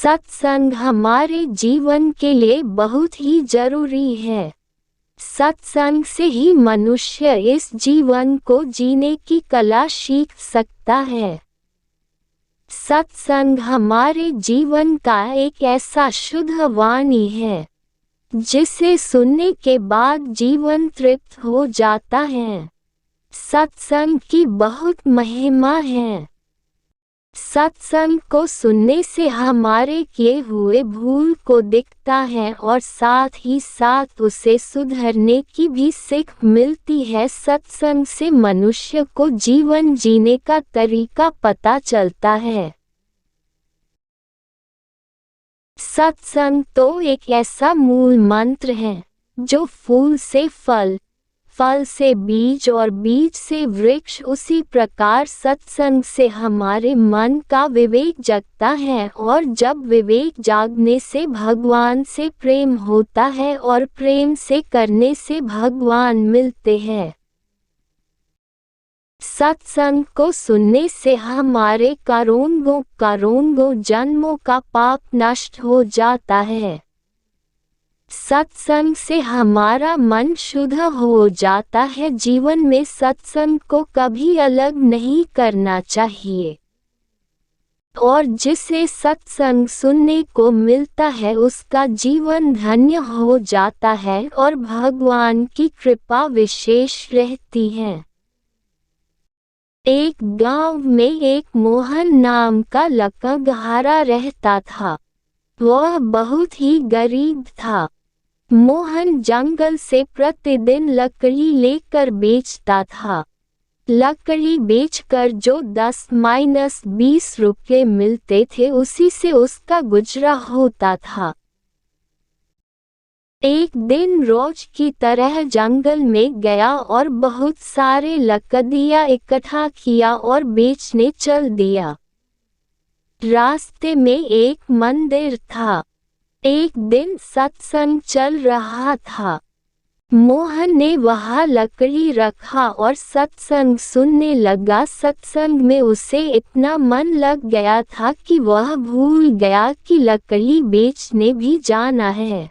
सत्संग हमारे जीवन के लिए बहुत ही जरूरी है। सत्संग से ही मनुष्य इस जीवन को जीने की कला सीख सकता है। सत्संग हमारे जीवन का एक ऐसा शुद्ध वाणी है जिसे सुनने के बाद जीवन तृप्त हो जाता है। सत्संग की बहुत महिमा है। सत्संग को सुनने से हमारे किए हुए भूल को दिखता है और साथ ही साथ उसे सुधरने की भी सीख मिलती है। सत्संग से मनुष्य को जीवन जीने का तरीका पता चलता है। सत्संग तो एक ऐसा मूल मंत्र है जो फूल से फल, फल से बीज और बीज से वृक्ष, उसी प्रकार सत्संग से हमारे मन का विवेक जगता है और जब विवेक जागने से भगवान से प्रेम होता है और प्रेम से करने से भगवान मिलते हैं। सत्संग को सुनने से हमारे करोड़ों जन्मों का पाप नष्ट हो जाता है। सत्संग से हमारा मन शुद्ध हो जाता है। जीवन में सत्संग को कभी अलग नहीं करना चाहिए और जिसे सत्संग सुनने को मिलता है उसका जीवन धन्य हो जाता है और भगवान की कृपा विशेष रहती है। एक गांव में एक मोहन नाम का लकड़हारा रहता था। वह बहुत ही गरीब था। मोहन जंगल से प्रतिदिन लकड़ी लेकर बेचता था। लकड़ी बेचकर जो 10-20 रुपये मिलते थे उसी से उसका गुजरा होता था। एक दिन रोज की तरह जंगल में गया और बहुत सारे लकड़ियाँ इकट्ठा किया और बेचने चल दिया। रास्ते में एक मंदिर था। एक दिन सत्संग चल रहा था। मोहन ने वहाँ लकड़ी रखा और सत्संग सुनने लगा। सत्संग में उसे इतना मन लग गया था कि वह भूल गया कि लकड़ी बेचने भी जाना है।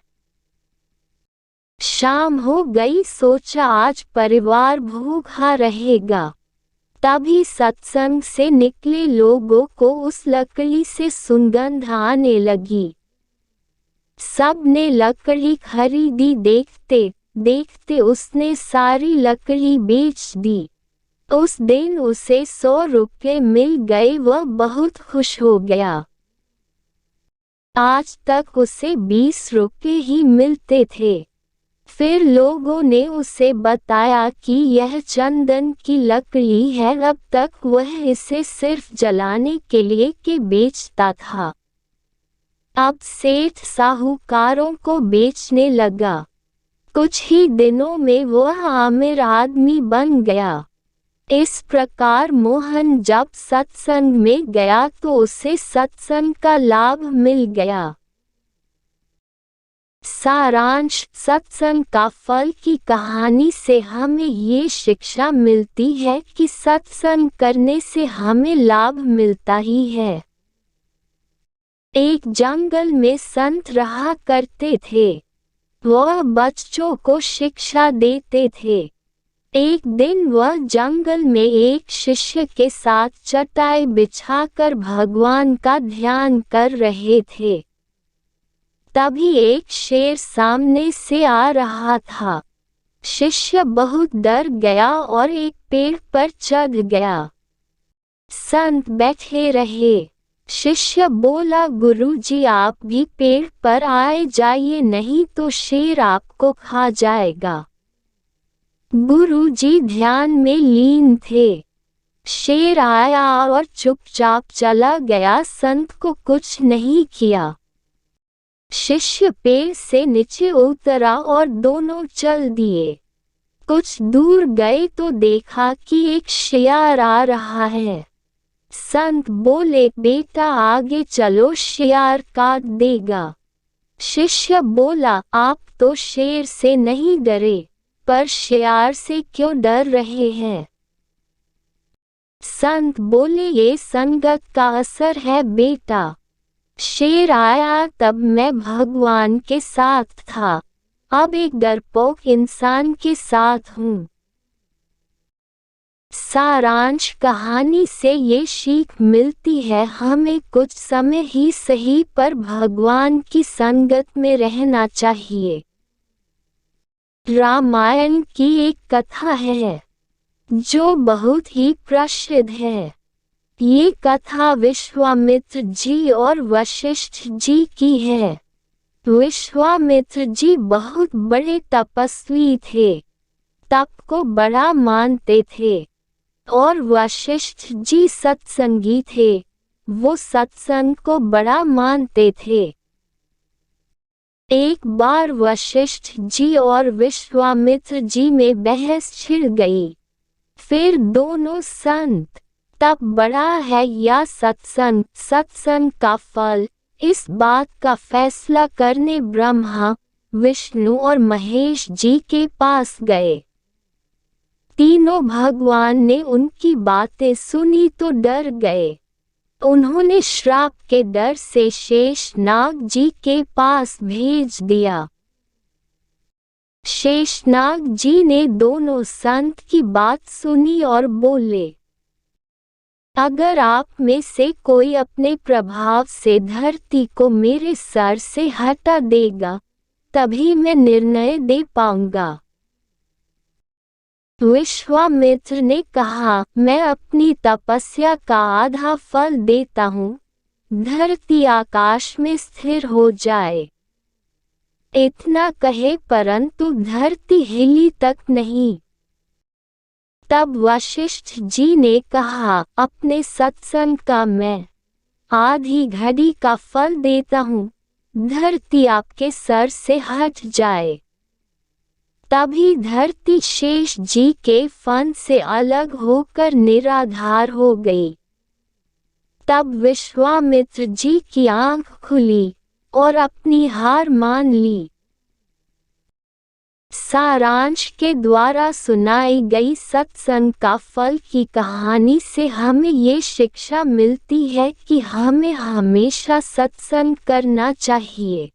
शाम हो गई, सोचा आज परिवार भूखा रहेगा। तभी सत्संग से निकले लोगों को उस लकड़ी से सुगंध आने लगी। सब ने लकड़ी खरीदी। देखते देखते उसने सारी लकड़ी बेच दी। उस दिन उसे 100 रुपये मिल गए। वह बहुत खुश हो गया। आज तक उसे 20 रुपये ही मिलते थे। फिर लोगों ने उसे बताया कि यह चंदन की लकड़ी है। अब तक वह इसे सिर्फ जलाने के लिए के बेचता था। अब सेठ साहूकारों को बेचने लगा। कुछ ही दिनों में वह अमीर आदमी बन गया। इस प्रकार मोहन जब सत्संग में गया तो उसे सत्संग का लाभ मिल गया। सारांश: सत्संग का फल की कहानी से हमें ये शिक्षा मिलती है कि सत्संग करने से हमें लाभ मिलता ही है। एक जंगल में संत रहा करते थे। वह बच्चों को शिक्षा देते थे। एक दिन वह जंगल में एक शिष्य के साथ चटाई बिछाकर भगवान का ध्यान कर रहे थे। तभी एक शेर सामने से आ रहा था। शिष्य बहुत डर गया और एक पेड़ पर चढ़ गया। संत बैठे रहे। शिष्य बोला, गुरुजी आप भी पेड़ पर आए जाइए, नहीं तो शेर आपको खा जाएगा। गुरुजी ध्यान में लीन थे। शेर आया और चुपचाप चला गया। संत को कुछ नहीं किया। शिष्य पेड़ से नीचे उतरा और दोनों चल दिए। कुछ दूर गए तो देखा कि एक शेर आ रहा है। संत बोले, बेटा आगे चलो, शेर काट देगा। शिष्य बोला, आप तो शेर से नहीं डरे, पर शेर से क्यों डर रहे हैं? संत बोले, ये संगत का असर है बेटा। शेर आया तब मैं भगवान के साथ था, अब एक डरपोक इंसान के साथ हूँ। सारांश कहानी से ये सीख मिलती है, हमें कुछ समय ही सही पर भगवान की संगत में रहना चाहिए। रामायण की एक कथा है जो बहुत ही प्रसिद्ध है। ये कथा विश्वामित्र जी और वशिष्ठ जी की है। विश्वामित्र जी बहुत बड़े तपस्वी थे, तप को बड़ा मानते थे, और वशिष्ठ जी सत्संगी थे, वो सत्संग को बड़ा मानते थे। एक बार वशिष्ठ जी और विश्वामित्र जी में बहस छिड़ गई। फिर दोनों संत, तप बड़ा है या सत्संग, सत्संग का फल, इस बात का फैसला करने ब्रह्मा, विष्णु और महेश जी के पास गए। तीनों भगवान ने उनकी बातें सुनी तो डर गए। उन्होंने श्राप के डर से शेषनाग जी के पास भेज दिया। शेषनाग जी ने दोनों संत की बात सुनी और बोले, अगर आप में से कोई अपने प्रभाव से धरती को मेरे सर से हटा देगा, तभी मैं निर्णय दे पाऊंगा। विश्वामित्र ने कहा, मैं अपनी तपस्या का आधा फल देता हूँ, धरती आकाश में स्थिर हो जाए। इतना कहे परंतु धरती हिली तक नहीं। तब वशिष्ठ जी ने कहा, अपने सत्संग का मैं आधी घड़ी का फल देता हूँ, धरती आपके सर से हट जाए। तभी धरती शेष जी के फन से अलग होकर निराधार हो गई। तब विश्वामित्र जी की आंख खुली और अपनी हार मान ली। सारांश के द्वारा सुनाई गई सत्संग का फल की कहानी से हमें ये शिक्षा मिलती है कि हमें हमेशा सत्संग करना चाहिए।